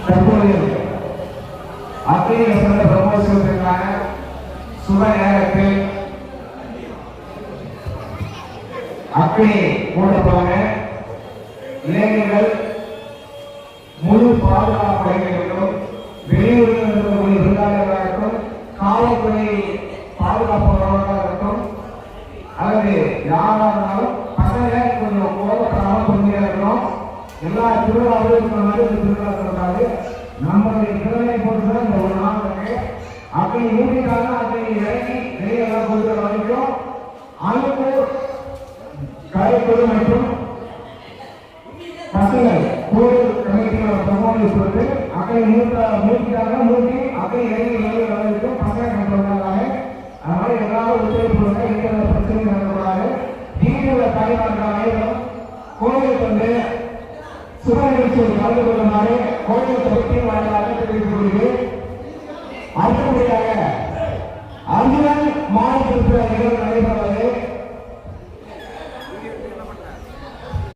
தற்போது அக்னி வசந்த பிரமோத்சவத்திற்கான சுப நேரத்தில் அக்னி மூடப்படாம இளைஞர்கள் முழு பாதுகாப்பு அடைவதற்கும் வெளியூரில் இருக்கக்கூடிய விருந்தாளர்களாகட்டும் காவல்துறை பாதுகாப்பாளர்களாக இருக்கட்டும் அல்லது யாராக இருந்தாலும் பசங்க கொஞ்சம் கோபப்படாமல் பொறுமையாக இருக்கணும். எல்லா திருவிழாவிலும் திருவிழாக்களுக்காக நம்மளுடைய திறனை பொறுத்து இந்த ஒரு நாள் இருக்கு. அப்படி மூடிக்காக அதை இறங்கி வெளியெல்லாம் கொடுக்கிற வரைக்கும் அனுப்பூர் கலைக்குழு மற்றும் பசங்கள் கோயில் கமிட்டியோட பிரமோஷன் கொடுத்து அக்கறை மூர்த்திக்காக மூர்த்தி அக்கறை இறங்கி வெளியே வரைக்கும் பசங்க கண்டுள்ளாங்க. அதனால எல்லாரும் ஒத்துழைப்பு கொடுங்க. எந்த பிரச்சனையும் நடக்கக்கூடாது. டிவியோட தலைவர்களாக கோயிலுக்கு வந்து சுப நிகழ்ச்சியில் கலந்து கொள்ளுமாறு கோயில் தொகுப்பின் வாயிலாக தெரிவிக்கப்படுகிறது. அடுத்தபடியாக